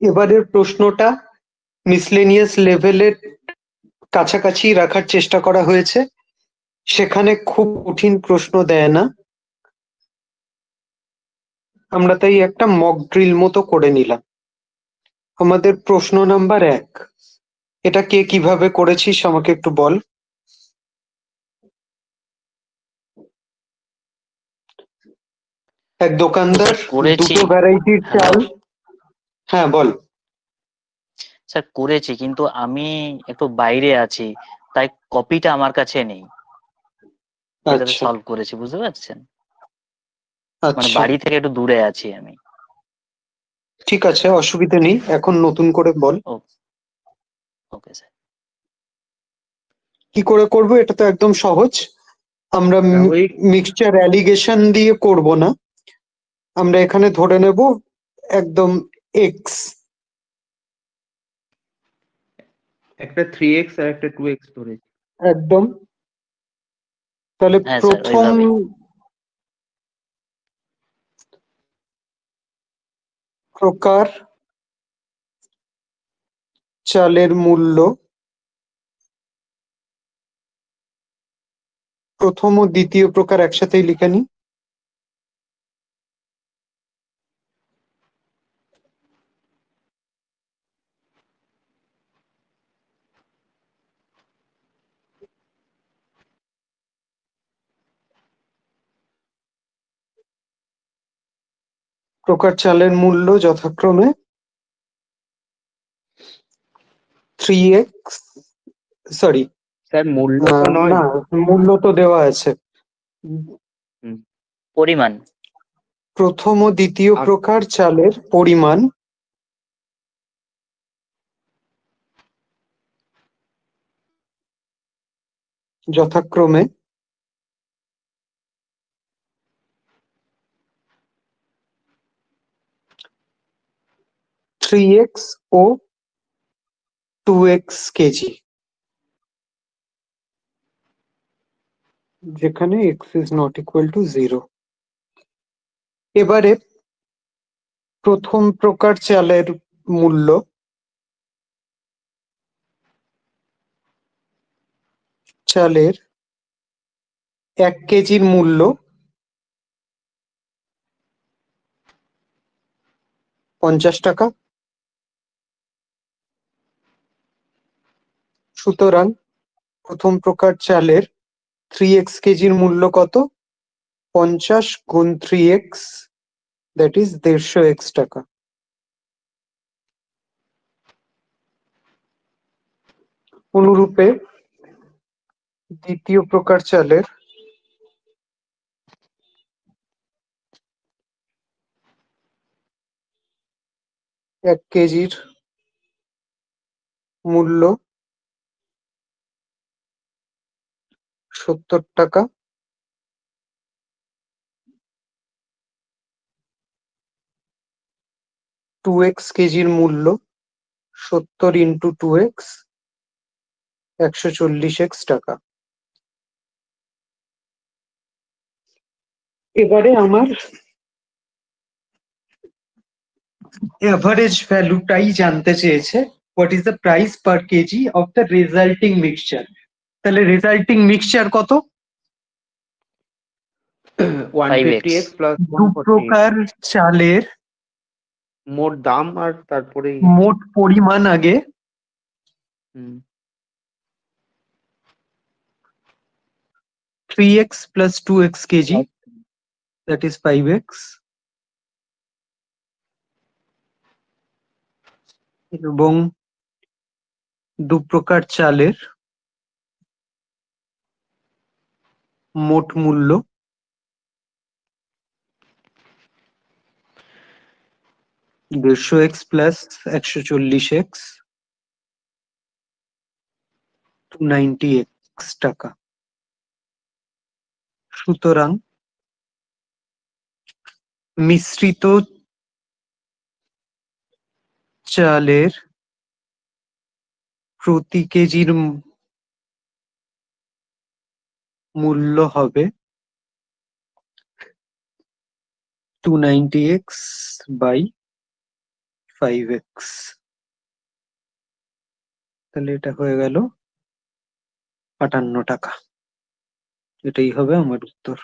এবারের প্রশ্নটা মিসলেনিয়াস লেভেলের কাছাকাছি রাখার চেষ্টা করা হয়েছে, সেখানে খুব কঠিন প্রশ্ন দেয় না। আমরা তাই একটা মক ড্রিল মতো করে নিলাম। আমাদের প্রশ্ন নাম্বার 1, এটা কে কিভাবে করেছিস আমাকে একটু বল। এক দোকানদার স্যার করেছি। দুটো ভ্যারাইটির হ্যালো চাল। হ্যাঁ বল। স্যার, করেছি কিন্তু আমি একটু বাইরে আছি, তাই কপিটা আমার কাছে নেই যেটাতে আচ্ছা সলভ করেছি, বুঝতে পারছেন? মানে আচ্ছা, বাড়ি থেকে একটু দূরে আছি আমি। ঠিক আছে, অসুবিধা নেই, এখন নতুন করে বল। ও, ওকে স্যার। কি করে করব, এটা তো একদম সহজ। আমরা ওই মিক্সচার অ্যালিগেশন দিয়ে করব না, আমরা এখানে ধরে নেব একদম এক্স। একটা 3x আর একটা 2x ধরেছি। একদম। তাহলে হ্যাঁ স্যার, প্রথম ওইভাবেই। প্রকার চালের মূল্য, প্রথম ও দ্বিতীয় প্রকার একসাথেই লিখে নি। প্রকার চালের মূল্য যথাক্রমে 3x, সরি স্যার মূল্য তো নয়। না, মূল্য তো দেওয়া আছে। হুম, পরিমাণ। প্রথম ও দ্বিতীয় আর প্রকার চালের পরিমাণ যথাক্রমে 3x ও 2x কেজি, যেখানে x is not equal to 0। এবারে প্রথম প্রকার চালের মূল্য, চালের 1 কেজির মূল্য 50 টাকা। সুতরাং প্রথম প্রকার চালের 3x কেজির মূল্য কত? 50 গুণ 3x, দ্যাট ইজ 150x টাকা। অনুরূপে দ্বিতীয় প্রকার চালের 1 কেজির মূল্য 70 টাকা। টু এক্স কেজির মূল্য 70 ইন্টু 2x, 140x টাকা। এবারে আমার অ্যাভারেজ ভ্যালুটাই জানতে চেয়েছে, what is the price per KG of the resulting mixture. তাহলে রেজাল্টিং মিক্সচার কত? 5x। 150x প্লাস দু 140x। প্রকার চালের মোট দাম আর তারপরে মোট পরিমাণ আগে, হুম, 3x plus 2x KG, that is 5x, এবং দু প্রকার চালের মোট মূল্য 150x প্লাস 140x, 290x টাকা। সুতরাং মিশ্রিত চালের প্রতি কেজির মূল্য হবে 290x বাই 5x, তাহলে এটা হয়ে গেল 58 টাকা। এটাই হবে আমার উত্তর।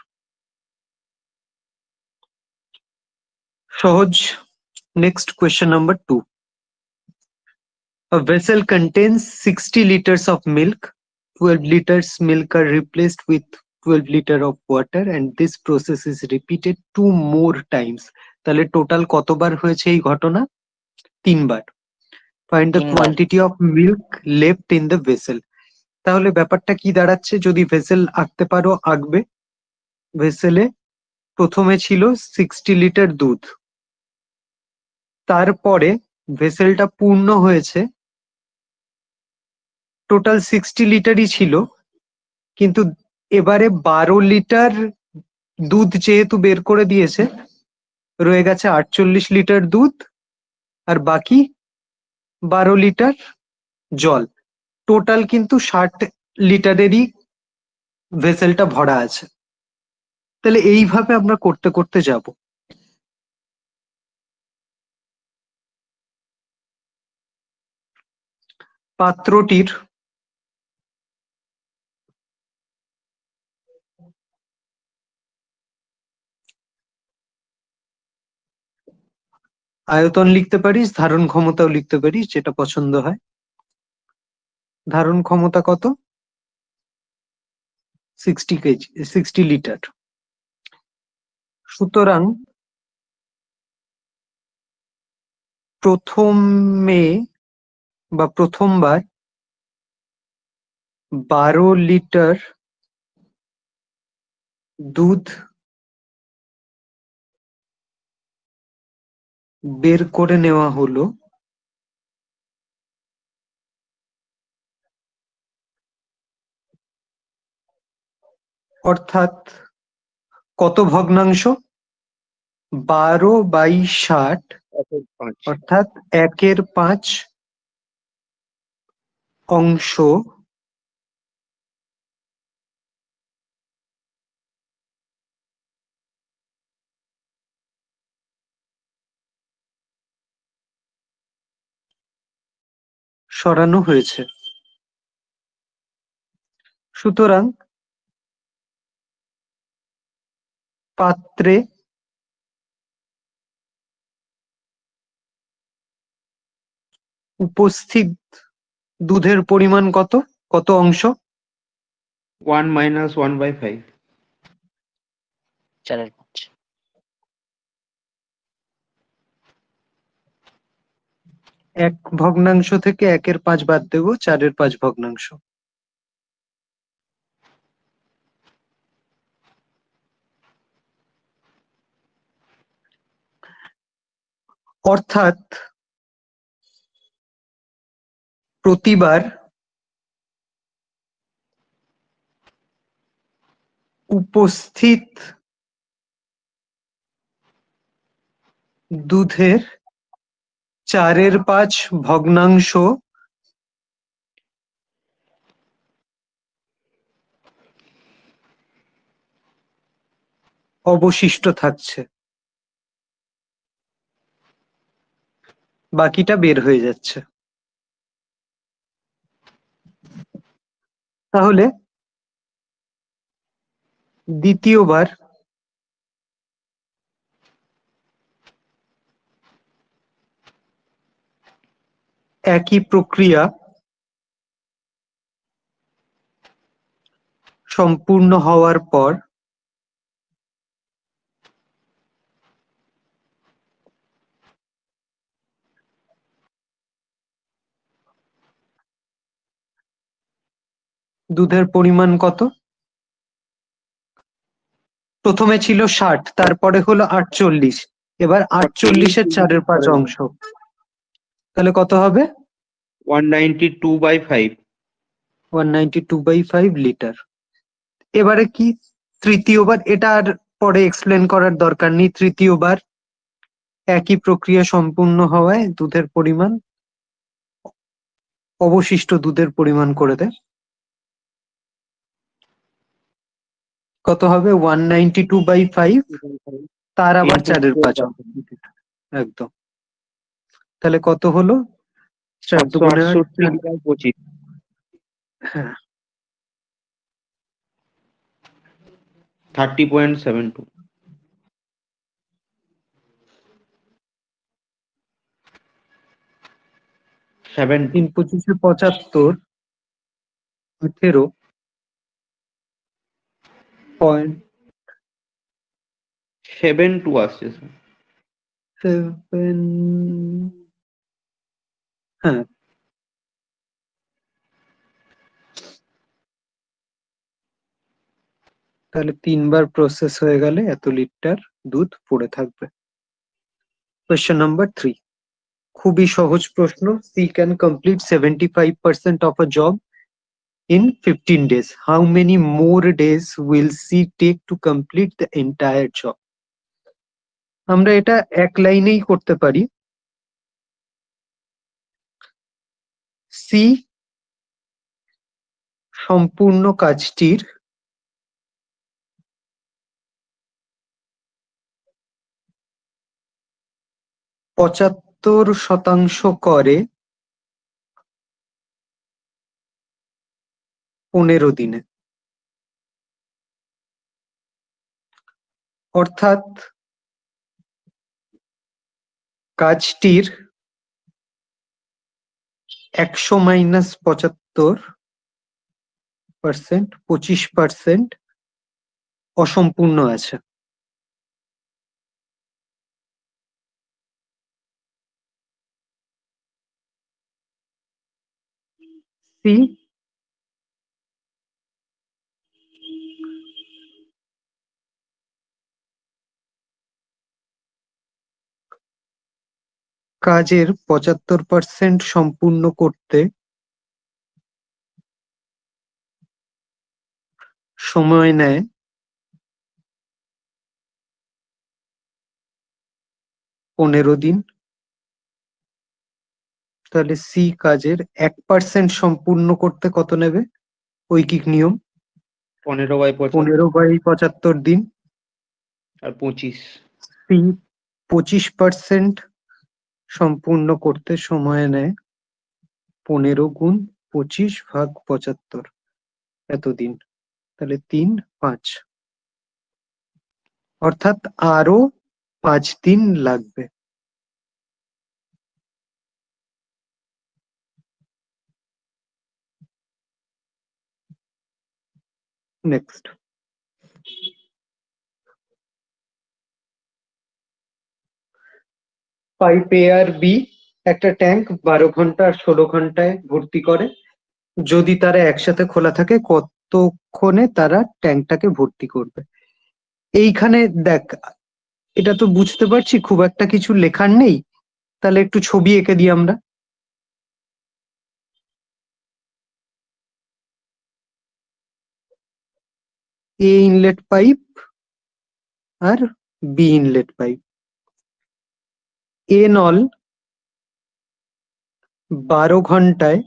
সহজ। Next question number 2. A vessel contains 60 liters of milk. 12 liters milk are replaced with 12 liter of water and this process is repeated 2 more times. তাহলে টোটাল কতবার হয়েছে এই ঘটনা? 3 বার। Find the 3 bar. quantity of milk left in the vessel. তাহলে ব্যাপারটা কি দাঁড়াচ্ছে? যদি ভেসেল আঁকতে পারো আঁকবে। ভেসেলে প্রথমে ছিল 60 লিটার দুধ, তারপরে ভেসেলটা পূর্ণ হয়েছে, টোটাল 60 লিটারই ছিল, কিন্তু এবারে 12 লিটার দুধ যেহেতু বের করে দিয়েছে, রয়ে গেছে 48 লিটার দুধ আর বাকি 12 লিটার জল। টোটাল কিন্তু 60 লিটারেরই ভেসেলটা ভরা আছে। তাহলে এইভাবে আমরা করতে করতে যাব। পাত্রটির আয়তন লিখতে পারিস, ধারণ ক্ষমতাও লিখতে পারিস, যেটা পছন্দ হয়। ধারণ ক্ষমতা কত? 60 কেজি, 60 লিটার। সুতরাং প্রথমবার 12 লিটার দুধ বের করে নেওয়া হলো, অর্থাৎ কত ভগ্নাংশ? 12/60, অর্থাৎ 1/5 অংশ সরানো হয়েছে। সুতরাং পাত্রে উপস্থিত দুধের পরিমাণ কত? কত অংশ? 1 minus 1/5. 4/5। 1 ভগ্নাংশ থেকে 1/5 বাদ দেবো, 4/5 ভগ্নাংশ। অর্থাৎ প্রতিবার উপস্থিত দুধের 4/5 ভগ্নাংশ অবশিষ্ট থাকছে, বাকিটা বের হয়ে যাচ্ছে। তাহলে দ্বিতীয়বার একই প্রক্রিয়া সম্পূর্ণ হওয়ার পর দুধের পরিমাণ কত? প্রথমে ছিল 60, তারপরে হলো 48, এবার 48-এর 4/5 অংশ। তাহলে কত হবে? 192/5. 192/5 লিটার। এবারে কি তৃতীয়বার? এটা আর পরে এক্সপ্লেন করার দরকার নেই। তৃতীয়বার একই প্রক্রিয়া সম্পূর্ণ হওয়ায় দুধের পরিমাণ, অবশিষ্ট দুধের পরিমাণ করে দেয়। কত হবে? 192/5, তার আবার 4/5 অংশ। একদম। তাহলে কত হলো? 4 দুগুণে 8, 568 হ্যাঁ 30.72 70 3 25 75, 18 পয়েন্ট 72 আসছে স্যার। 7, হ্যাঁ তাহলে 3বার প্রসেস হয়ে গেলে এত লিটার দুধ পড়ে থাকবে। কোয়েশ্চেন নাম্বার 3, খুবই সহজ প্রশ্ন। She can complete 75% of a job in 15 days. How many more days will C take to complete the entire job? আমরা এটা এক লাইনেই করতে পারি। সি সম্পূর্ণ কাজটির 75% করে 15 দিনে, অর্থাৎ কাজটির 100 মাইনাস 75%, 25% অসম্পূর্ণ আছে। সি কাজের 75% সম্পূর্ণ করতে সময় নেয় 15 দিন। তাহলে সি কাজের 1% সম্পূর্ণ করতে কত নেবে? ঐকিক নিয়ম 15/75 15/75 দিন। আর 25 সি 25% সম্পূর্ণ করতে সময় নেয় 15 গুণ 25 ভাগ 75 এতদিন। তাহলে 3, 5, অর্থাৎ আরো 5 দিন লাগবে। নেক্সট, পাইপ এ আর বি একটা ট্যাঙ্ক 12 ঘন্টা আর 16 ঘন্টায় ভর্তি করে। যদি তারা একসাথে খোলা থাকে কতক্ষণে তারা ট্যাঙ্কটাকে ভর্তি করবে? এইখানে দেখ, এটা তো বুঝতে পারছি খুব একটা কিছু লেখার নেই, তাহলে একটু ছবি এঁকে দিই আমরা। এ ইনলেট পাইপ আর বি ইনলেট পাইপ। এ নল 12 ঘন্টায়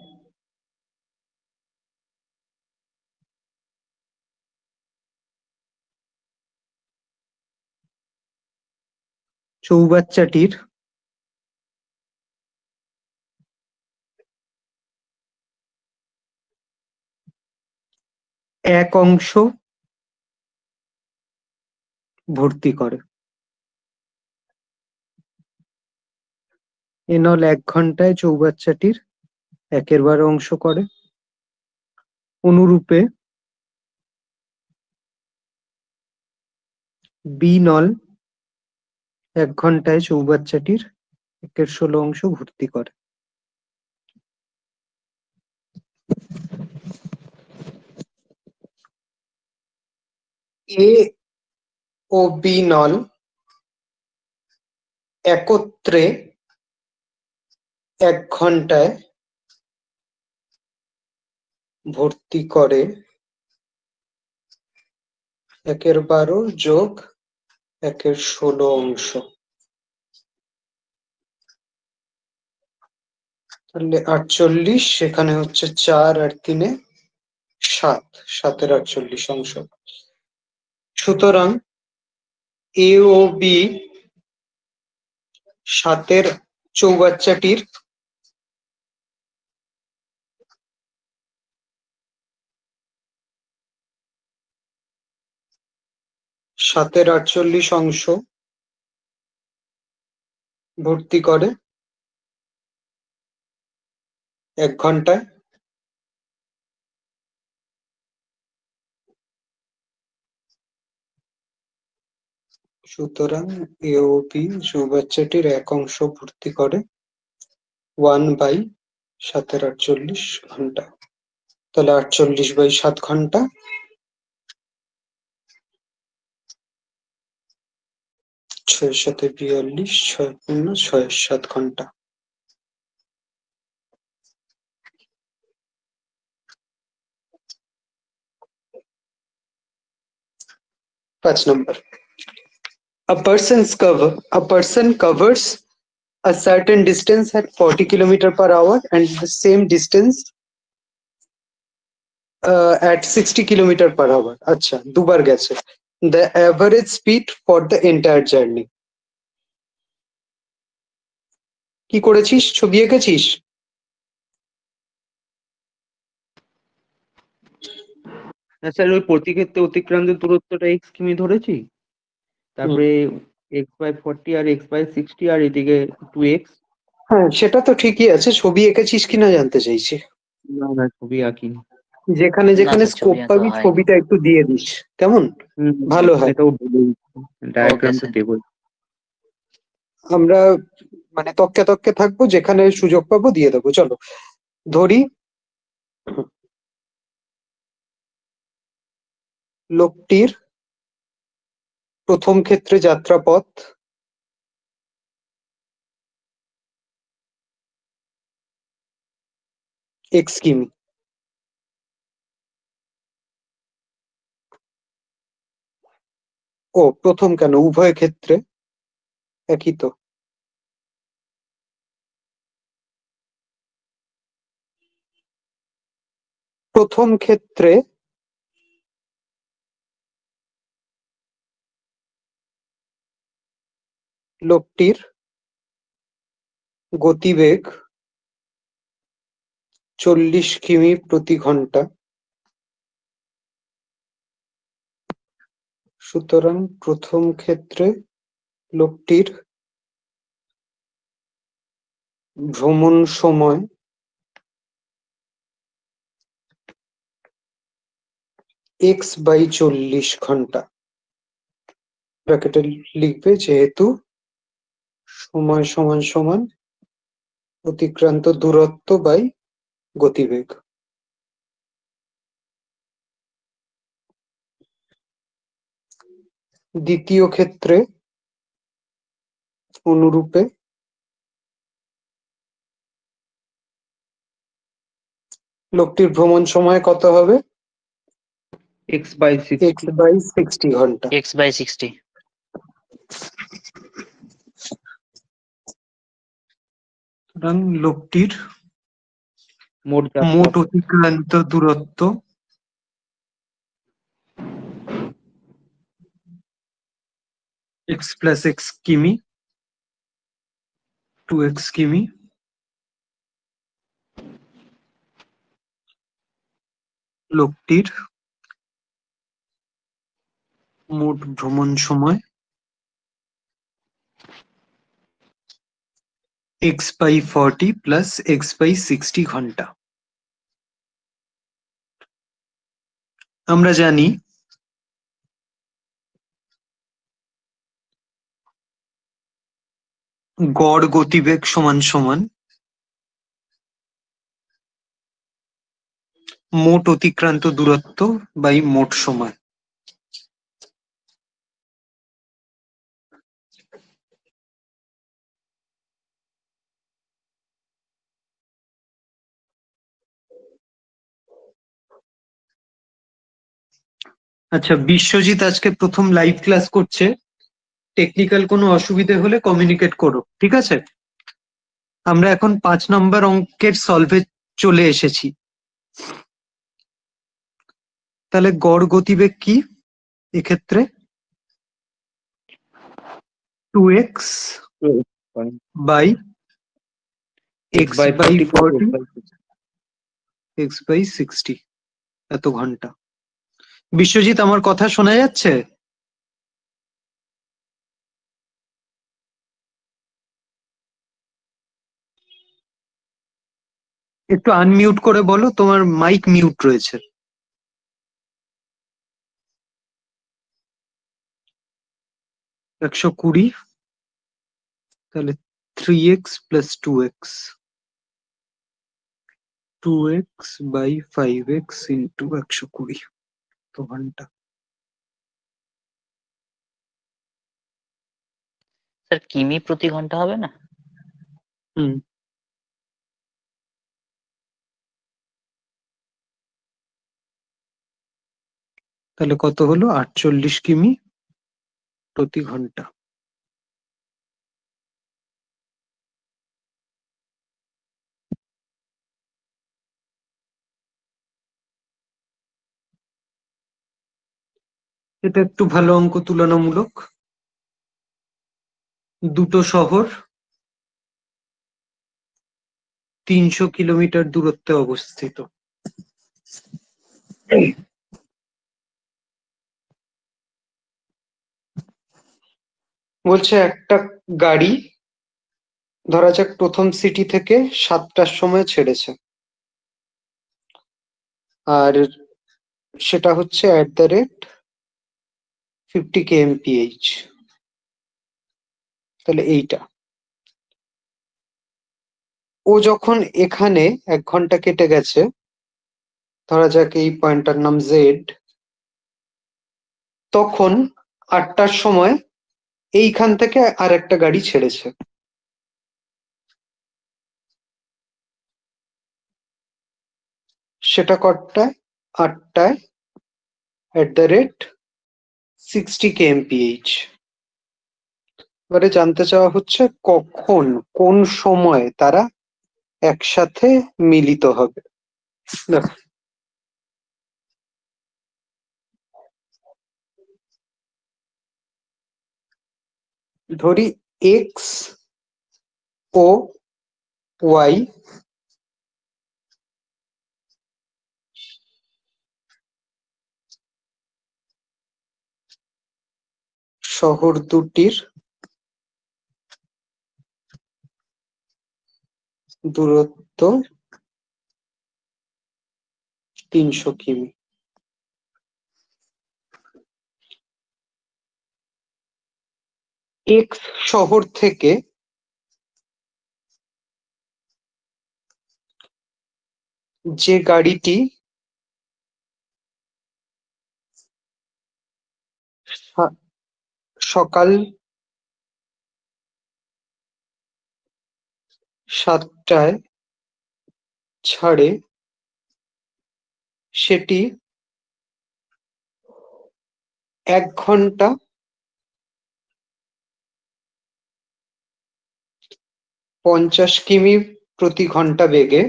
'চৌবাচ্চাটির এক অংশ ভর্তি করে। এ নল 1 ঘন্টায় চৌবাচ্চাটির 1/12 অংশ করে। অনুরূপে বি নল 1 ঘন্টায় চৌবাচ্চাটির 1/16 অংশ ভর্তি করে। এ ও বি নল একত্রে 1 ঘন্টায় ভর্তি করে 1/12 যোগ 1/16 অংশ। তাহলে 48, সেখানে হচ্ছে 4 আর 3 7, 7/48 অংশ। সুতরাং এ ও বি 7 চৌবাচ্চাটির সাতের 48 অংশ ভর্তি করে 1 ঘন্টায়। সুতরাং এ ও বি চৌবাচ্চাটির 1 অংশ ভর্তি করে 1/7 এর 48 ঘন্টা। তাহলে 48/7 ঘন্টা, 6×7 = 42, 6×6 = 7 ঘন্টা। পাঁচ নম্বর, a person covers a certain distance at 40 km/h and the same distance at 60 km/h. আচ্ছা, দুবার গেছে। The average speed for the entire journey. কি করেছিস? ছবি এঁকেছিস? না স্যার, ওই প্রতি ক্ষেত্রে অতিক্রান্ত দূরত্বটা x কিমি ধরেছি, তারপরে x/40 আর x/60 আর এদিকে 2x। হ্যাঁ, সেটা তো ঠিকই আছে। ছবি এঁকেছিস কিনা জানতে চাইছি। না না, ছবি আঁকিনি। যেখানে না যেখানে স্যার, স্কোপ ছবি আঁকা পাবি হয়নি। ছবিটা একটু দিয়ে দিস, কেমন? ভালো হয়। এটাও বলে ডায়াগ্রামটা স্যার। দেবো। আমরা মানে তককে তককে থাকবো, যেখানে সুযোগ পাবো দিয়ে দেবো। চলো ধরি লোকটির প্রথম ক্ষেত্রে যাত্রাপথ x কিমি। ও প্রথম কেন, উভয় ক্ষেত্রে একই তো। প্রথম ক্ষেত্রে লোকটির গতিবেগ 40 কিমি/ঘন্টা। সুতরাং প্রথম ক্ষেত্রে লোকটির ভ্রমণ সময় x/40 ঘন্টা। ব্র্যাকেটে লিখবে, যেহেতু সময় সমান সমান অতিক্রান্ত দূরত্ব বাই গতিবেগ। দ্বিতীয় ক্ষেত্রে অনুরূপে লোকটির ভ্রমণ সময় কত হবে? x/60। x/60 ঘন্টা। x/60। সুতরাং লোকটির মোট মোট যাত্রা অতিক্রান্ত দূরত্ব x+x কিমি, 2x কিমি, লোকটির মোট ভ্রমণ সময় x/40 প্লাস x/60 ঘন্টা। আমরা জানি গড় গতিবেগ সমান সমান মোট অতিক্রান্ত দূরত্ব বাই মোট সময়। আচ্ছা, বিশ্বজিৎ আজকে প্রথম লাইভ ক্লাস করছে। টেকনিক্যাল কোনো অসুবিধে হলে কমিউনিকেট করো, ঠিক আছে? আমরা এখন 5 নম্বর অঙ্কের সলভে চলে এসেছি। তাহলে গড় গতিবেগ কি এক্ষেত্রে? 2x by x by 44 x by 60 x/60 এত ঘন্টা। বিশ্বজিৎ, আমার কথা শোনা যাচ্ছে? একটু আনমিউট করে বলো, তোমার মাইক মিউট রয়েছে। 120, তাহলে 3x plus 2x, 2x by 5x into 120 তো ঘন্টা। স্যার কিমি প্রতি ঘন্টা হবে না? হুম, তাহলে কত হলো? 48 কিমি প্রতি ঘন্টা। এটা একটু ভালো অঙ্ক, তুলনামূলক। দুটো শহর 300 কিলোমিটার দূরত্বে অবস্থিত। বলছে একটা গাড়ি ধরা যাক প্রথম সিটি থেকে 7টার সময় ছেড়েছে, আর সেটা হচ্ছে @50 kmph। তাহলে এইটা ও যখন এখানে 1 ঘন্টা কেটে গেছে, ধরা যাক এই পয়েন্টটার নাম জেড, তখন 8টার সময় এইখান থেকে আর একটা গাড়ি ছেড়েছে। সেটা কটায়? 8টায় @60 kmph। এবারে জানতে চাওয়া হচ্ছে কখন, কোন সময় তারা একসাথে মিলিত হবে। দেখো, ধরি এক্স ও ওয়াই শহর দুটির দূরত্ব 300 কিমি। এক্স শহর থেকে যে গাড়িটি সকাল 7টায় ছাড়ে, সেটি 1 ঘন্টা 50 কিমি প্রতি ঘন্টা বেগে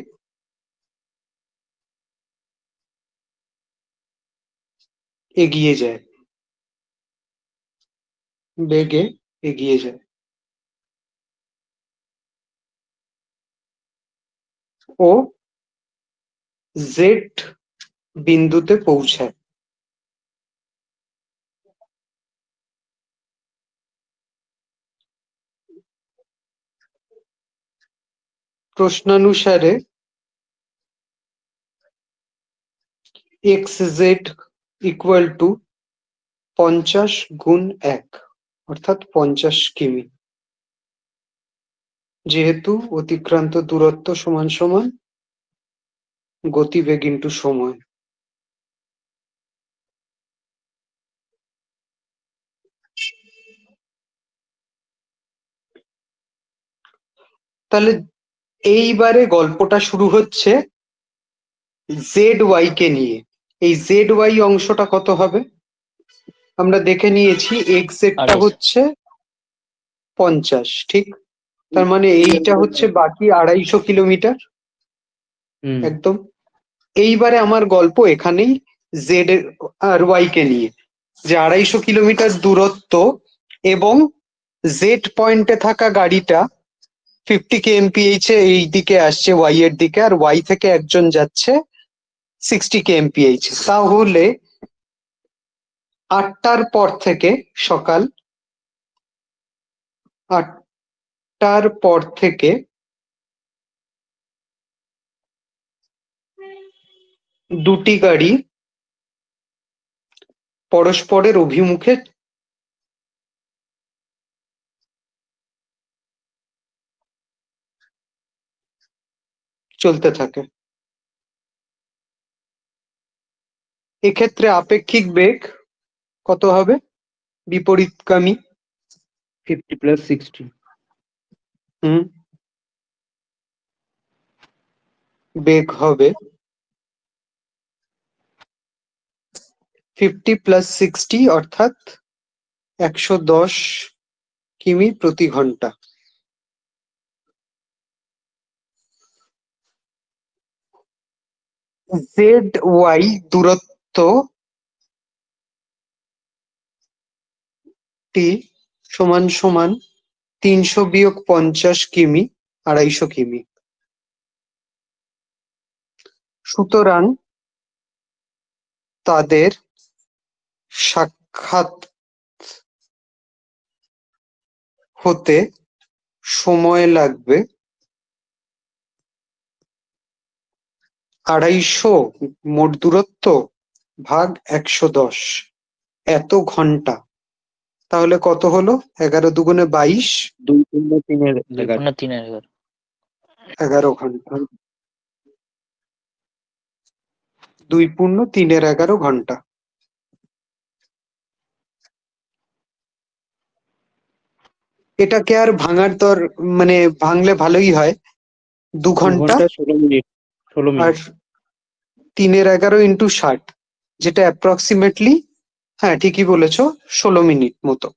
এগিয়ে যায়, ও জেড বিন্দুতে পৌঁছায়। প্রশ্নানুসারে xz ইকুয়াল টু 50 গুণ 1, অর্থাৎ 50 কিমি। যেহেতু অতিক্রান্ত দূরত্ব সমান সমান গতিবেগ ইন্টু সময়। তাহলে এইবারে গল্পটা শুরু হচ্ছে জেড ওয়াই কে নিয়ে। এই জেড ওয়াই অংশটা কত হবে? আমরা দেখে নিয়েছি এক্স এরটা 28। হচ্ছে 50, ঠিক? তার মানে এইটা হচ্ছে বাকি 250 কিলোমিটার। একদম। এইবারে আমার গল্প এখানেই জেড আর ওয়াই কে নিয়ে, যে 250 কিলোমিটার দূরত্ব এবং জেড পয়েন্টে থাকা গাড়িটা 50 kmph এই দিকে আসছে ওয়াই এর দিকে, আর ওয়াই থেকে একজন যাচ্ছে 60 kmph। তাহলে 8টার পর থেকে, সকাল 8টার পর থেকে দুটি গাড়ি পরস্পরের অভিমুখে চলতে থাকে। এক্ষেত্রে আপেক্ষিক বেগ কত হবে? বিপরীতগামী 50 + 60। বেগ হবে 50 + 60, অর্থাৎ 110 কিমি প্রতি ঘন্টা। জেড ওয়াই দূরত্বটি সমান সমান 300 - 50 কিমি, 250 কিমি। সুতরাং তাদের সাক্ষাৎ হতে সময় লাগবে 250 মোট দূরত্ব ভাগ 110, এত ঘন্টা। তাহলে কত হলো? 11 × 2 = 22, 2 × 3 = 11। 3 11 ঘন্টা। 2 × 3 = 11 ঘন্টা। এটাকে আর ভাঙার মানে ভাঙলে ভালোই হয়। 2 2 ঘন্টা ঘন্টা 16 মিনিট। 16 আর মিনিট। 3 × 11 × 60, যেটা অ্যাপ্রক্সিমেটলি, হ্যাঁ ঠিকই বলেছো, 16 মিনিট মতো।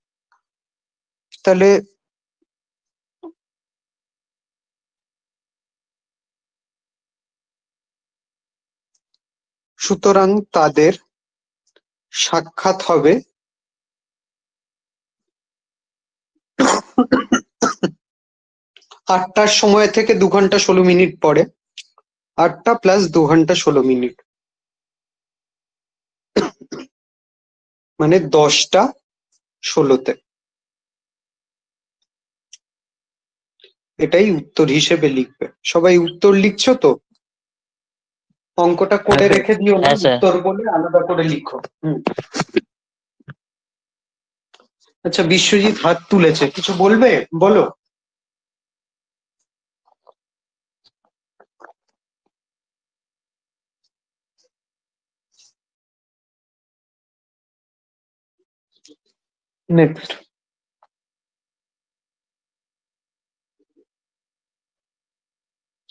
তাহলে সুতরাং তাদের সাক্ষাৎ হবে 8টার সময় থেকে 2 ঘন্টা 16 মিনিট পরে। 8টা + 2 ঘন্টা 16 মিনিট, মানে 10টা 16-তে। এটাই উত্তর হিসেবে লিখবে। সবাই উত্তর লিখছো তো? অঙ্কটা করে হ্যাঁ, রেখে দিও না, হ্যাঁ স্যার। উত্তর বলে আলাদা করে লিখো। আচ্ছা, বিশ্বজিৎ হাত তুলেছে, কিছু বলবে? বলো। নেক্সট।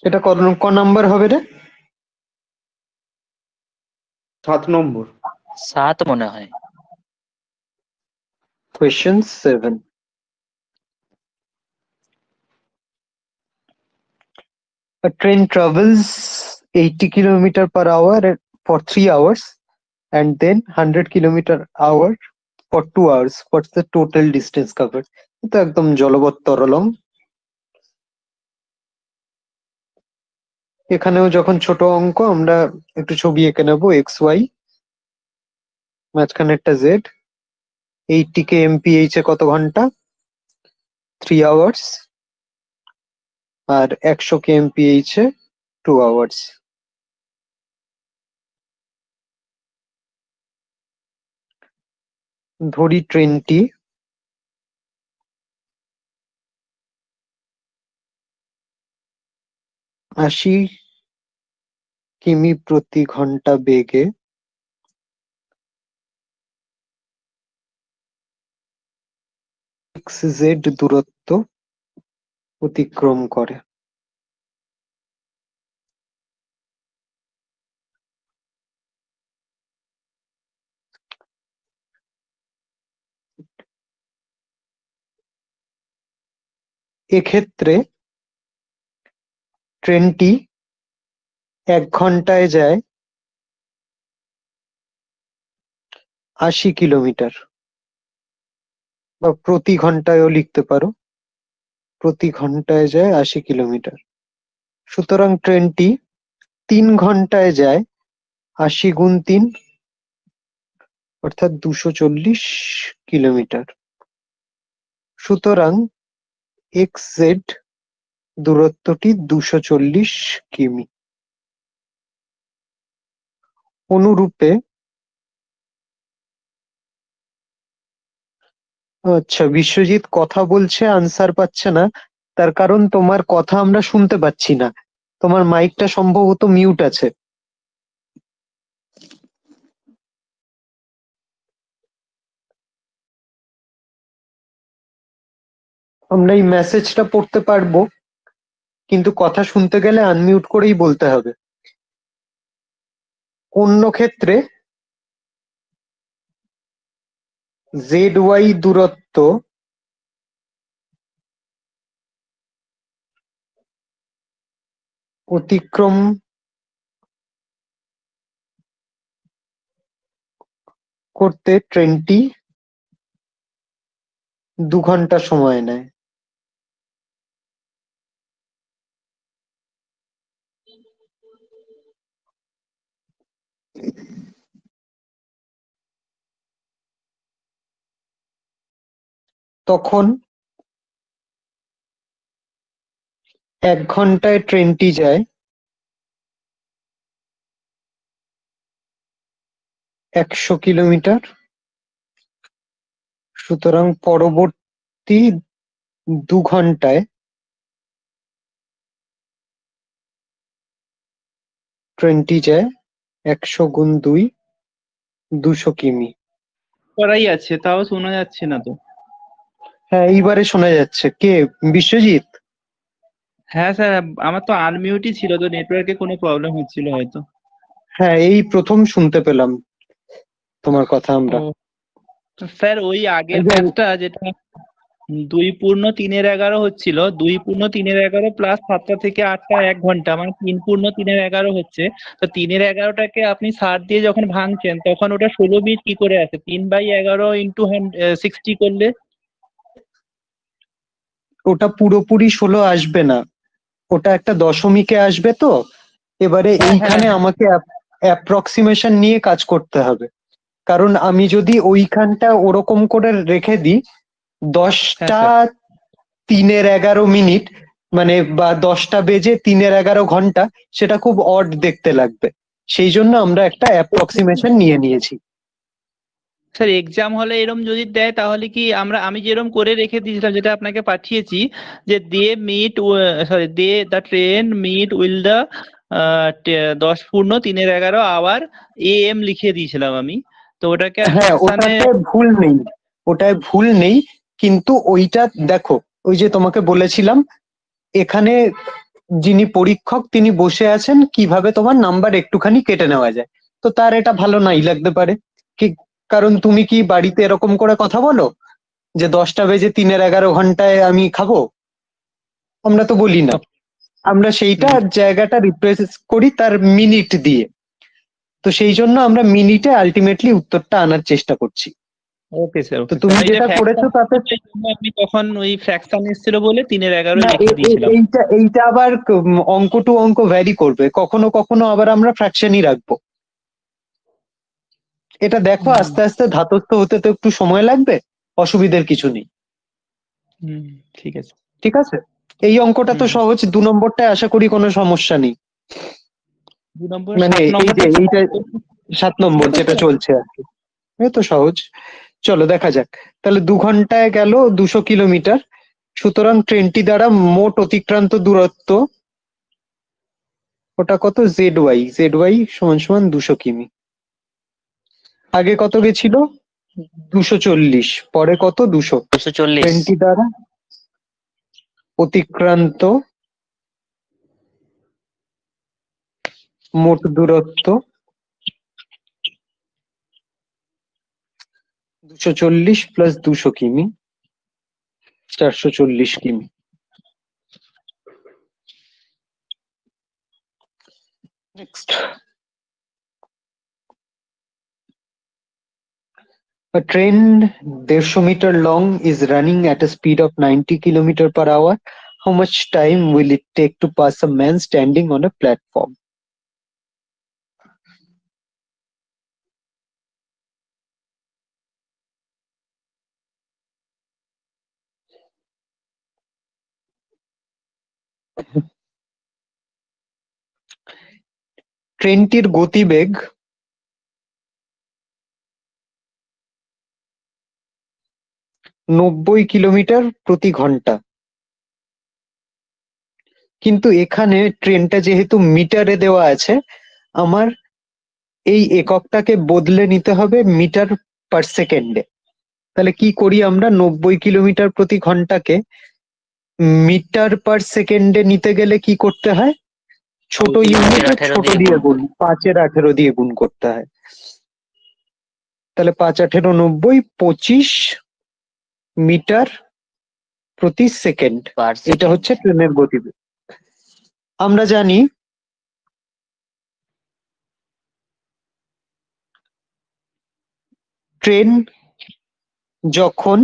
এটা ক নাম্বার হবে রে? 7 নম্বর। 7 মনে হয়। Question 7. A train travels 80 km/h for 3 hours and then 100 km/h for 2 hours. What's the total distance covered? এটা একদম জলবৎ তরলম। এখানেও যখন ছোট অঙ্ক, আমরা একটু ছবি এঁকে নেবো। এক্স ওয়াই, মাঝখানে একটা জেড। 80 kmph এ কত ঘন্টা? 3 hours। আর 100 kmph এ 2 hours। ধরি ট্রেনটি 80 কিমি প্রতি ঘন্টা বেগে xz দূরত্ব অতিক্রম করে। এক্ষেত্রে ট্রেনটি 1 ঘন্টায় যায় 80 কিলোমিটার, বা প্রতি ঘন্টায়ও লিখতে পারো। প্রতি ঘন্টায় যায় ৮০ কিলোমিটার। সুতরাং ট্রেনটি ৩ ঘন্টায় যায় ৮০ গুণ ৩, অর্থাৎ ২৪০ কিলোমিটার। সুতরাং XZ দূরত্বটি ২৪০ কিমি। অনুরূপে আচ্ছা, বিশ্বজিৎ কথা বলছে, আনসার পাচ্ছে না। তার কারণ তোমার কথা আমরা শুনতে পাচ্ছি না, তোমার মাইকটা সম্ভবত মিউট আছে। আমরা এই মেসেজটা পড়তে পারবো, কিন্তু কথা শুনতে গেলে আনমিউট করেই বলতে হবে। অন্য ক্ষেত্রে ZY দূরত্ব অতিক্রম করতে ট্রেনটি ২ ঘন্টা সময় নেয়। তখন ১ ঘন্টায় ট্রেনটি যায় ১০০ কিলোমিটার। সুতরাং পরবর্তী ২ ঘন্টায় ট্রেনটি যায় ১০০ গুণ ২, ২০০ কিমি। করাই আছে, তাও শোনা যাচ্ছে না তো। হ্যাঁ, এইবারে শোনা যাচ্ছে। কে? বিশ্বজিৎ? হ্যাঁ স্যার, আমার তো আনমিউটই ছিল, তো নেটওয়ার্কে কোনো প্রবলেম হচ্ছিল হয়তো। হ্যাঁ, এই প্রথম শুনতে পেলাম তোমার কথা আমরা। ও স্যার, ওই আগের আচ্ছা, ম্যাচটা যেটা 2 পূর্ণ 3-11 হচ্ছিল, 2 পূর্ণ 3-11 প্লাস 7টা থেকে 8টা 1 ঘন্টা, মানে 3 পূর্ণ 3-11 হচ্ছে। তো 3-11টাকে আপনি 60 দিয়ে যখন ভাঙছেন তখন ওটা 16 বিট কি করে আসে? 3/11 ইন্টু 60 করলে ওটা পুরোপুরি ১৬ আসবে না, ওটা একটা দশমিকে আসবে। তো এবারে হ্যাঁ এইখানে হ্যাঁ আমাকে অ্যাপ্রক্সিমেশন নিয়ে কাজ করতে হবে। কারণ আমি যদি ওইখানটা ওরকম করে রেখে দিই, হ্যাঁ 10টা স্যার। 3-11 মিনিট, মানে বা 10টা বেজে 3-11 ঘন্টা, সেটা খুব অড দেখতে লাগবে। সেই জন্য আমরা একটা অ্যাপ্রক্সিমেশন নিয়ে নিয়েছি। স্যার এক্সাম হলে এরম যদি দেয় তাহলে কি আমি যেরকম করে রেখে দিয়েছিলাম, যেটা আপনাকে পাঠিয়েছি, যে they the train meet will the 10 পূর্ণ 3-11 আওয়ার AM লিখে দিয়েছিলাম আমি। তো ওটাকে আর হ্যাঁ, ফ্র্যাকশনে ওটাতে ভুল নেই, ওটায় ভুল নেই। কিন্তু ওইটা দেখো, ওই যে তোমাকে বলেছিলাম, এখানে যিনি পরীক্ষক তিনি বসে আছেন কিভাবে তোমার নাম্বার একটুখানি কেটে নেওয়া যায়। তো তার এটা ভালো নাই লাগতে পারে। কি? কারণ তুমি কি বাড়িতে এরকম করে কথা বলো যে 10টা বেজে 3-11 ঘন্টায় আমি খাবো? আমরা তো বলি না। আমরা সেইটা জায়গাটা রিপ্রেজেন্ট করি তার মিনিট দিয়ে। তো সেই জন্য আমরা মিনিটে আলটিমেটলি উত্তরটা আনার চেষ্টা করছি। ওকে স্যার, তো ওকে তুমি স্যার, এটা যেটা করেছো ফ্র্যাকশন তাতে আমি তখন ওই ফ্র্যাকশন এসেছিল বলে 3-11 না, লিখে দিয়েছিলাম। এইটা আবার অঙ্ক টু অঙ্ক ভ্যারি করবে, কখনো কখনো আবার আমরা ফ্র্যাকশনই রাখবো। এটা দেখো, আস্তে আস্তে ধাতস্থ হতে তো একটু সময় লাগবে, অসুবিধার কিছু নেই। হুম, ঠিক আছে। ঠিক আছে, এই অঙ্কটা তো সহজ। 2 নম্বরটায় আশা করি কোনো সমস্যা নেই। 2 নম্বর, মানে 7 এই যে নম্বরটা এইটা 7 নম্বর এটা তো যেটা স্যার চলছে আর কি, এ তো সহজ। চলো দেখা যাক। তাহলে 2 ঘন্টায় গেল 200 কিলোমিটার। সুতরাং ট্রেনটি দ্বারা মোট অতিক্রান্ত দূরত্ব ওটা কত? জেড ওয়াই সমান সমান 200 কিমি। আগে কত গেছিল? 240, পরে কত? 200। 240। ট্রেনটি দ্বারা অতিক্রান্ত মোট দূরত্ব 240 প্লাস 200 কিমি, 440 কিমি। Next. A train 150 meter long is running at a speed of 90 kilometer per hour. How much time will it take to pass a man standing on a platform? ট্রেনটির গতিবেগ 90 কিলোমিটার প্রতি ঘন্টা। কিন্তু এখানে ট্রেনটা যেহেতু মিটারে দেওয়া আছে, আমার এই এককটাকে বদলে নিতে হবে মিটার পার সেকেন্ডে। তাহলে কি করি আমরা, 90 কিলোমিটার প্রতি ঘন্টাকে মিটার পার সেকেন্ডে নিতে গেলে কি করতে হয়, ছোট পাঁচের ইউনিটে 18 ছোট দিয়ে দিয়ে গুণ গুণ, 5-18 দিয়ে গুণ করতে হয়। তাহলে 5-18-90, 25 মিটার প্রতি সেকেন্ড। পার এটা সেকেন্ড। হচ্ছে ট্রেনের গতিবেগ। আমরা জানি ট্রেন যখন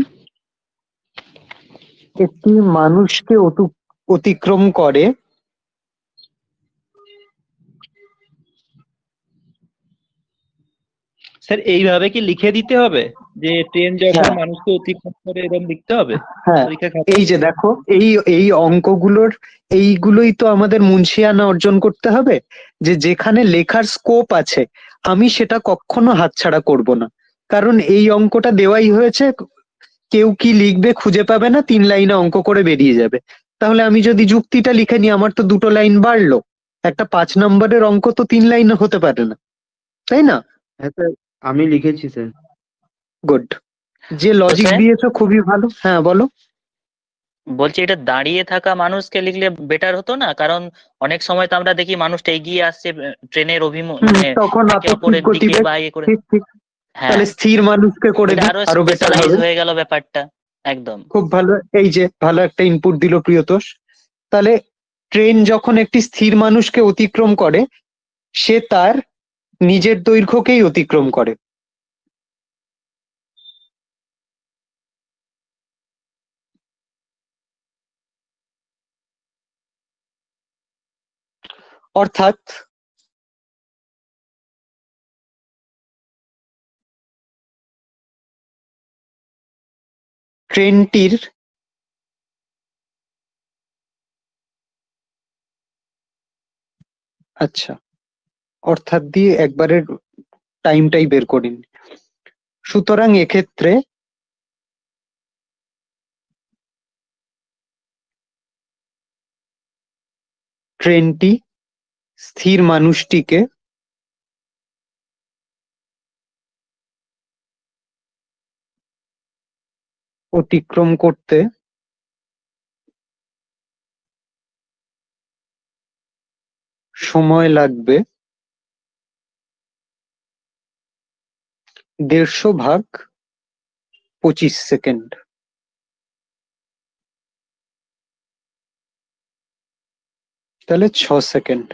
একটি মানুষকে অতিক্রম করে, স্যার এইভাবে কি লিখে দিতে হবে যে ট্রেন যখন হ্যাঁ মানুষকে অতিক্রম করে এরকম লিখতে হবে হ্যাঁ, পরীক্ষা খাতায়? এই যে দেখো, এই এই অঙ্কগুলোর এইগুলোই তো আমাদের মুনশিয়ানা অর্জন করতে হবে, যে যেখানে লেখার স্কোপ আছে আমি সেটা কখনো হাতছাড়া করব না। কারণ এই অঙ্কটা দেওয়াই হয়েছে, কেউ কি লিখবে খুঁজে পাবে না, 3 লাইনে অঙ্ক করে বেরিয়ে যাবে। তাহলে আমি যদি যুক্তিটা লিখে নিই, আমার তো 2 লাইন বাড়লো। একটা 5 নম্বরের অঙ্ক তো 3 লাইনে হতে পারে না, তাই না? হ্যাঁ স্যার, আমি লিখেছি স্যার। গুড, যে তো লজিক স্যার দিয়েছো খুবই ভালো। হ্যাঁ বলো। বলছি, এটা দাঁড়িয়ে থাকা মানুষকে লিখলে বেটার হতো না? কারণ অনেক সময় তো আমরা দেখি মানুষটা এগিয়ে আসছে ট্রেনের মানে তখন একে আপেক্ষিক অপরের দিকে গতিবেগ। বা ইয়ে করে। ঠিক ঠিক। হ্যাঁ, তাহলে স্থির মানুষকে করে এটা দিই, আরো আরো বেটার স্পেশালাইজ হবে। হয়ে গেল ব্যাপারটা। একদম। খুব ভালো, এই যে ভালো একটা ইনপুট দিল প্রিয়তোষ। তাহলে ট্রেন যখন একটি স্থির মানুষকে অতিক্রম করে, সে তার নিজের দৈর্ঘ্যকেই অতিক্রম করে। অর্থাৎ ট্রেনটির আচ্ছা, অর্থাৎ দিয়ে একবারে টাইমটাই বের করিনি। সুতরাং এক্ষেত্রে ট্রেনটি স্থির মানুষটিকে অতিক্রম করতে সময় লাগবে 150 ভাগ 25 সেকেন্ড। তাহলে 6 সেকেন্ড।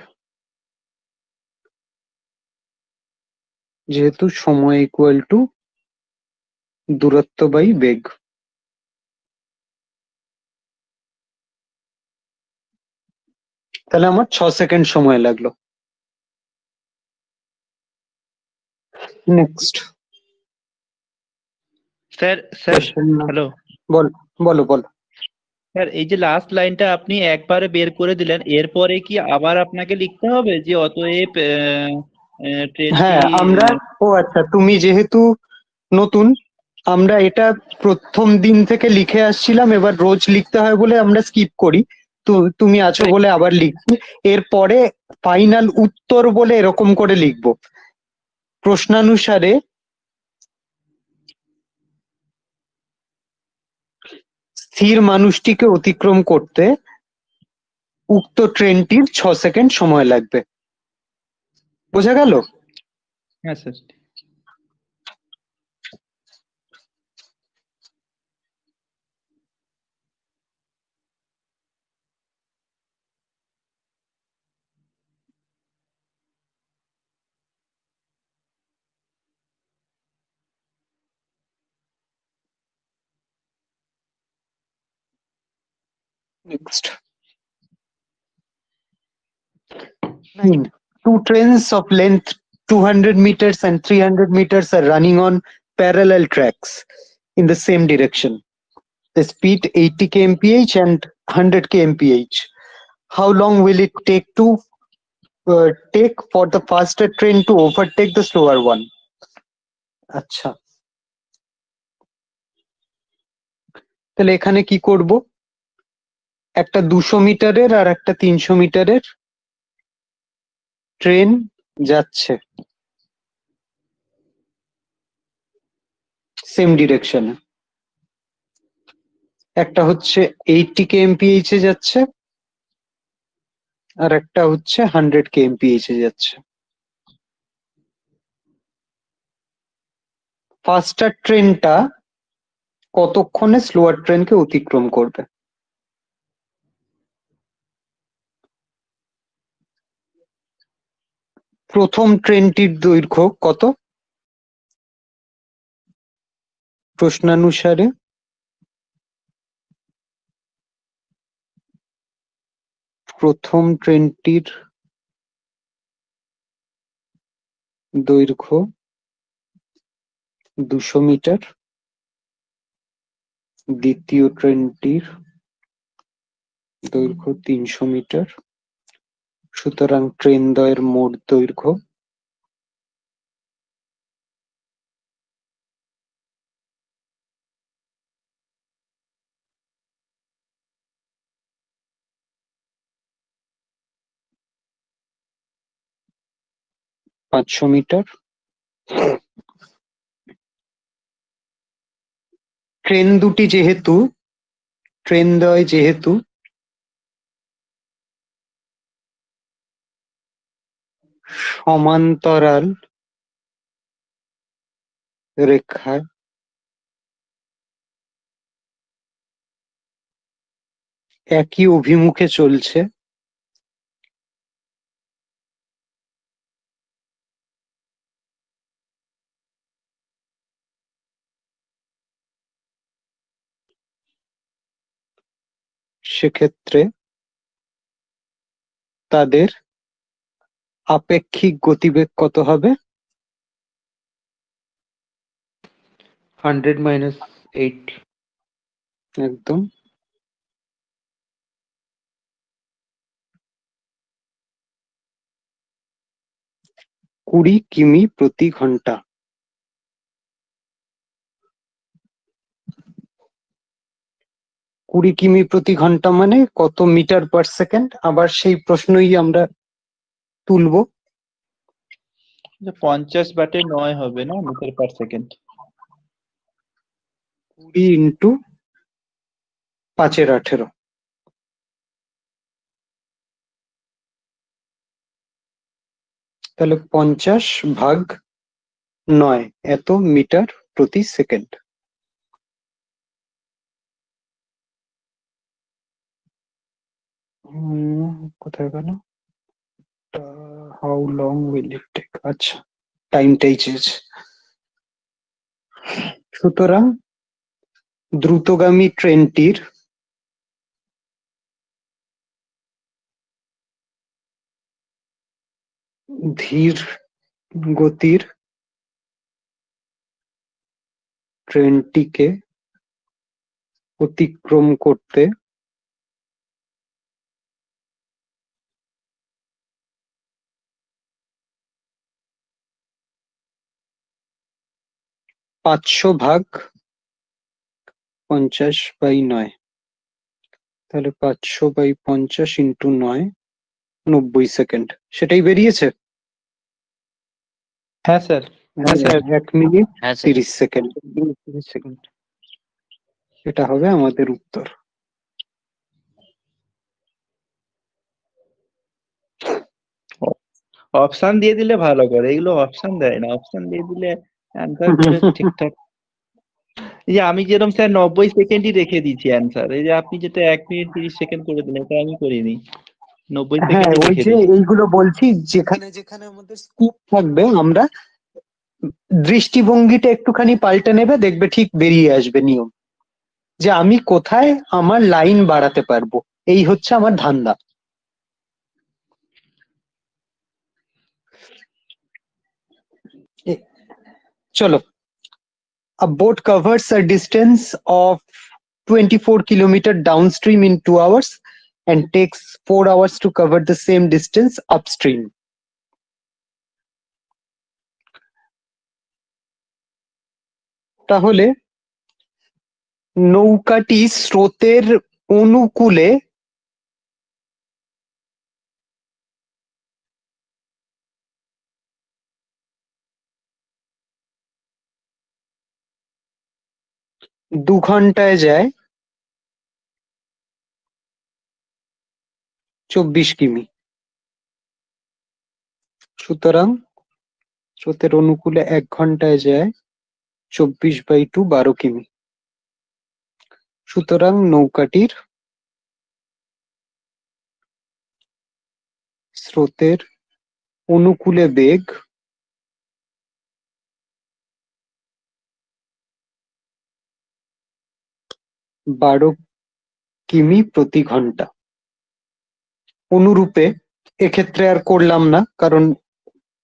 যেহেতু সময় ইকুয়াল টু দূরত্ব বাই বেগ, তাহলে আমার 6 সেকেন্ড সময় লাগলো। Next sir sir question. Hello বল, বলো বলো। স্যার, এই যে লাস্ট লাইনটা আপনি একবারে বের করে দিলেন, এরপরে কি আবার আপনাকে লিখতে হবে যে অতএব ট্রেনটি হ্যাঁ আমরা, ও আচ্ছা, তুমি যেহেতু নতুন, আমরা এটা প্রথম দিন থেকে লিখে আসছিলাম, এবার রোজ লিখতে হয় বলে আমরা স্কিপ করি। তো তুমি আছো বলে আবার লিখছি। এরপরে ফাইনাল উত্তর বলে এরকম করে লিখবো। প্রশ্নানুসারে স্থির মানুষটিকে অতিক্রম করতে উক্ত ট্রেনটির 6 সেকেন্ড সময় লাগবে। বোঝা গেল? হ্যাঁ sir. Next. 9. Two trains of length 200 meters and 300 meters are running on parallel tracks in the same direction. The speed 80 kmph and 100 kmph. How long will it take for the faster train to overtake the slower one? আচ্ছা, তাহলে এখানে কি করব? একটা 200 মিটারের আর একটা 300 মিটারের train যাচ্ছে সেম ডিরেকশনে। একটা হচ্ছে 80 kmph এ যাচ্ছে আর একটা হচ্ছে 100 kmph এ যাচ্ছে। ফাস্টার ট্রেনটা কতক্ষণে স্লোয়ার ট্রেনকে অতিক্রম করবে? প্রথম ট্রেনটির দৈর্ঘ্য কত প্রশ্নানুসারে? প্রথম ট্রেনটির দৈর্ঘ্য 200 মিটার, দ্বিতীয় ট্রেনটির দৈর্ঘ্য 300 মিটার। সুতরাং ট্রেন দ্বয়ের মোট দৈর্ঘ্য 500 মিটার। ট্রেন দ্বয় যেহেতু সমান্তরাল রেখায় একই অভিমুখে চলছে, সেক্ষেত্রে তাদের আপেক্ষিক গতিবেগ কত হবে? 100 minus 80. একদম। কুড়ি কিমি প্রতি ঘন্টা। কুড়ি কিমি প্রতি ঘন্টা মানে কত মিটার পার সেকেন্ড? আবার সেই প্রশ্নই আমরা তুলব। 50/9 হবে না মিটার পার সেকেন্ড? 20 ইন্টু 5 এর 18। তাহলে 50/9 এত মিটার প্রতি সেকেন্ড। কোথায় গেল? How long will it take? আচ্ছা, টাইমটাই চেয়েছে। সুতরাং দ্রুতগামী ট্রেনটির ধীর গতির ট্রেনটিকে অতিক্রম করতে 500/50/9। তাহলে 500/50 ইন্টু 9, 90 সেকেন্ড। সেটাই বেরিয়েছে? হ্যাঁ স্যার। 1 মিনিট হ্যাঁ স্যার। 30 সেকেন্ড। 30 সেকেন্ড। এটা হবে আমাদের উত্তর। অপশন দিয়ে দিলে ভালো করে, এগুলো অপশন দেয় না, অপশন দিয়ে দিলে অ্যান্সার করে ঠিকঠাক। এই যে আমি যেরকম স্যার 90 সেকেন্ডই রেখে দিয়েছি অ্যান্সার, এই যে আপনি যেটা 1 মিনিট 30 সেকেন্ড করে দিলেন এটা আমি করিনি, 90 হ্যাঁ, সেকেন্ডই ওই রেখে যে দিয়েছি। এইগুলো বলছি, যেখানে যেখানে আমাদের স্কুপ থাকবে আমরা দৃষ্টিভঙ্গিটা একটুখানি পাল্টে নেবে, দেখবে ঠিক বেরিয়ে আসবে নিয়ম, যে আমি কোথায় আমার লাইন বাড়াতে পারবো। এই হচ্ছে আমার ধান্দা। চলো, a boat covers a distance of 24 kilometer downstream in 2 hours and takes 4 hours to cover the same distance upstream. তাহলে নৌকাটি স্রোতের অনুকূলে দু ঘন্টায় যায় 24 কিমি। সুতরাং স্রোতের অনুকূলে 1 ঘন্টায় যায় 24/2 12 কিমি। সুতরাং নৌকাটির স্রোতের অনুকূলে বেগ 12 কিমি প্রতি ঘন্টা। অনুরূপে এক্ষেত্রে আর করলাম না, কারণ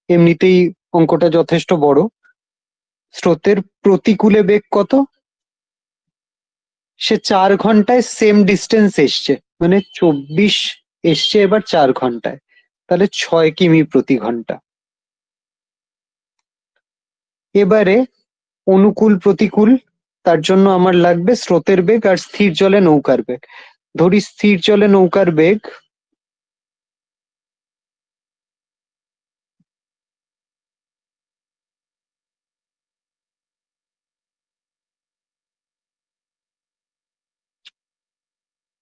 এমনিতেই অঙ্কটা যথেষ্ট বড়। স্রোতের প্রতিকূলে বেগ কত? সে 4 ঘন্টায় সেম ডিস্টেন্স এসছে, মানে 24 এসছে এবার 4 ঘন্টায়, তাহলে 6 কিমি প্রতি ঘন্টা। এবারে অনুকূল প্রতিকূল, তার জন্য আমার লাগবে স্রোতের বেগ আর স্থির জলে নৌকার বেগ। ধরি স্থির জলে নৌকার বেগ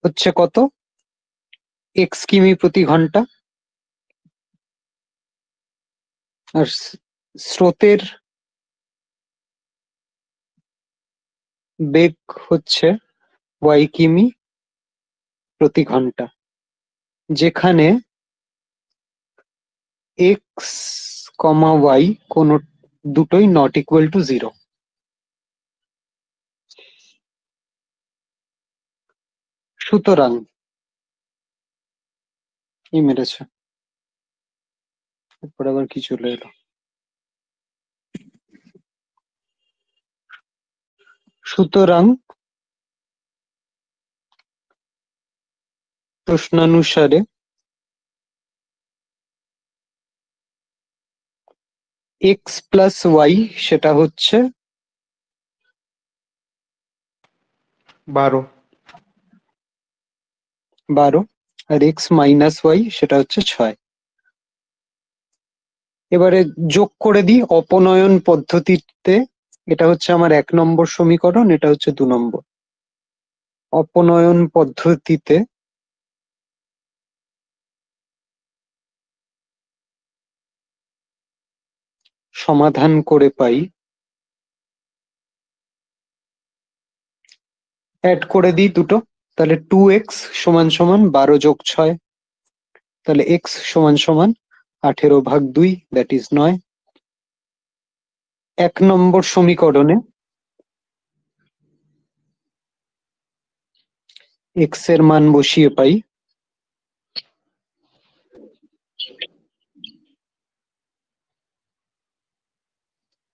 হচ্ছে কত? x কিমি প্রতি ঘন্টা। আর স্রোতের বেগ হচ্ছে y কিমি প্রতি ঘন্টা, যেখানে x, y কোন দুটোই নট ইকুয়াল টু 0। সুতরাং এই মেরেছে, এরপর আবার কি চলে এলো। সুতরাং প্রশ্নানুসারে x প্লাস y সেটা হচ্ছে 12। 12, আর x মাইনাস y সেটা হচ্ছে 6। এবারে যোগ করে দিই অপনয়ন পদ্ধতিতে। এটা হচ্ছে আমার 1 নম্বর সমীকরণ, এটা হচ্ছে 2 নম্বর। অপনয়ন পদ্ধতিতে সমাধান করে পাই, অ্যাড করে দিই দুটো, তাহলে 2x সমান সমান 12 যোগ 6, তাহলে x সমান সমান 18/2, দ্যাট ইজ 9। 1 নম্বর সমীকরণে x এর মান বসিয়ে পাই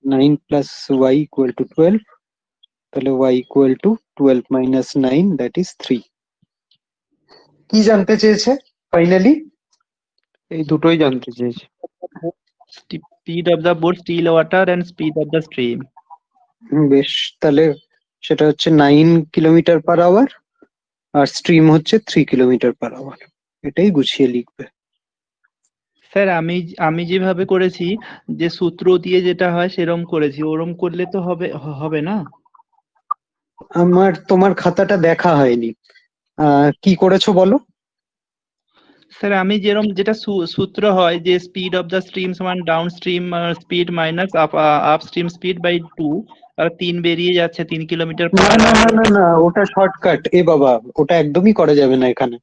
9 plus y equal to 12, তাহলে y equal to 12 minus 9, that is 3। কি জানতে চেয়েছে ফাইনালি? এই দুটোই জানতে চেয়েছি। Speed of the boat, still water, and speed of the stream. বেশ, তাহলে সেটা হচ্ছে 9 কিলোমিটার পার আওয়ার আর স্ট্রিম হচ্ছে 3 কিলোমিটার পার আওয়ার। এটাই গুছিয়ে লিখবে। স্যার আমি যেভাবে করেছি, যে সূত্র দিয়ে যেটা হয় সেরকম করেছি, ওরম করলে তো হবে না? তোমার খাতাটা দেখা হয়নি, কি করেছো বলো? স্যার আমি যেটা সূত্র হয় যে স্পিড অফ দ্য স্ট্রিম সমান downstream speed minus upstream speed by 2, আর 3 বেরিয়ে যাচ্ছে 3 কিলোমিটার না পার না না না না, ওটা শর্টকাট। এ বাবা, ওটা একদমই করা যাবে না এখানে।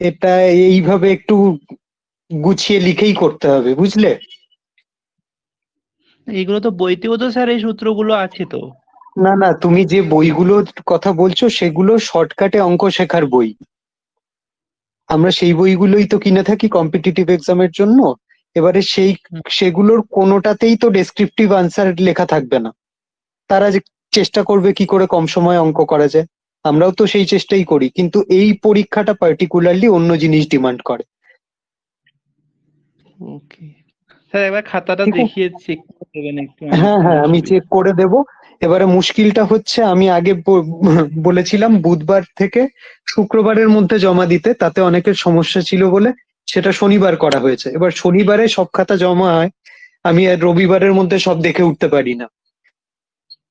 এটা এইভাবে একটু গুছিয়ে লিখেই করতে হবে, বুঝলে? এইগুলো তো বইতেও তো স্যার এই সূত্রগুলো আছে তো। না না, তুমি যে বইগুলোর কথা বলছো সেগুলো শর্টকাটে অঙ্ক শেখার বই। আমরা সেই বইগুলোই তো কিনে থাকি কম্পিটিটিভ এক্সামের জন্য। এবারে সেগুলোর কোনোটাতেই তো ডেসক্রিপটিভ আনসার লেখা থাকবে না। তারা যে চেষ্টা করবে কি করে কম সময়ে অঙ্ক করা যায়, আমরাও তো সেই চেষ্টাই করি, কিন্তু এই পরীক্ষাটা পার্টিকুলারলি অন্য জিনিস ডিমান্ড করে। ওকে স্যার, একবার খাতাটা ঠিক আছে। দেখিয়ে চেক করে দেবেন একটু, হ্যাঁ হ্যাঁ, আমি চেক করে দেব। এবারে মুশকিলটা হচ্ছে, আমি আগে বলেছিলাম বুধবার থেকে শুক্রবারের মধ্যে জমা দিতে, তাতে অনেকের সমস্যা ছিল বলে সেটা শনিবার করা হয়েছে। এবার শনিবারে সব খাতা জমা হয়, আমি আর রবিবারের মধ্যে সব দেখে উঠতে পারি না।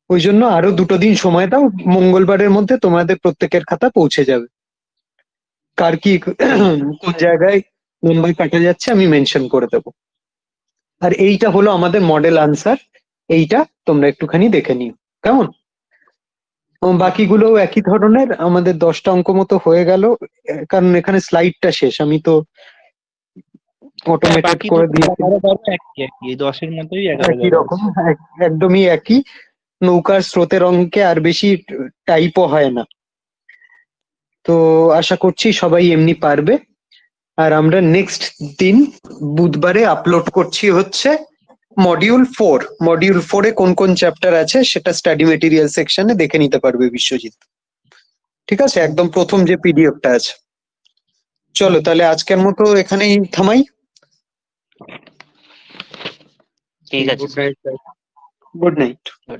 ওই জন্য আরো 2 দিন সময় দাও, মঙ্গলবারের মধ্যে তোমাদের প্রত্যেকের খাতা পৌঁছে যাবে। কার কি কোন জায়গায় নাম্বার কাটা যাচ্ছে আমি মেনশন করে দেবো। আর এইটা হলো আমাদের মডেল আনসার, এইটা তোমরা একটুখানি দেখে নিও কেমন। এবং বাকিগুলোও একই ধরনের, আমাদের 10টা অঙ্ক মতো হয়ে গেল, কারণ এখানে স্লাইডটা শেষ, আমি তো অটোমেটেড বাকি করে দুটো দিয়েছি। 11-12 একই একই, এই 10-এর মধ্যেই একই 11-12 রকম, আছে। একদমই একই। নৌকার স্রোতের অঙ্কে আর বেশি টাইপও হয় না। তো আশা করছি সবাই এমনি পারবে। আর আমরা নেক্সট দিন বুধবারে আপলোড করছি হচ্ছে মডিউল 4 কোন কোন চ্যাপ্টার আছে সেটা স্টাডি মেটেরিয়াল সেকশনে দেখে নিতে পারবে বিশ্বজিৎ। ঠিক আছে, একদম প্রথম যে পিডিএফটা আছে। চলো তাহলে আজকের মতো এখানেই থামাই। ঠিক আছে good night. Good night. Sir.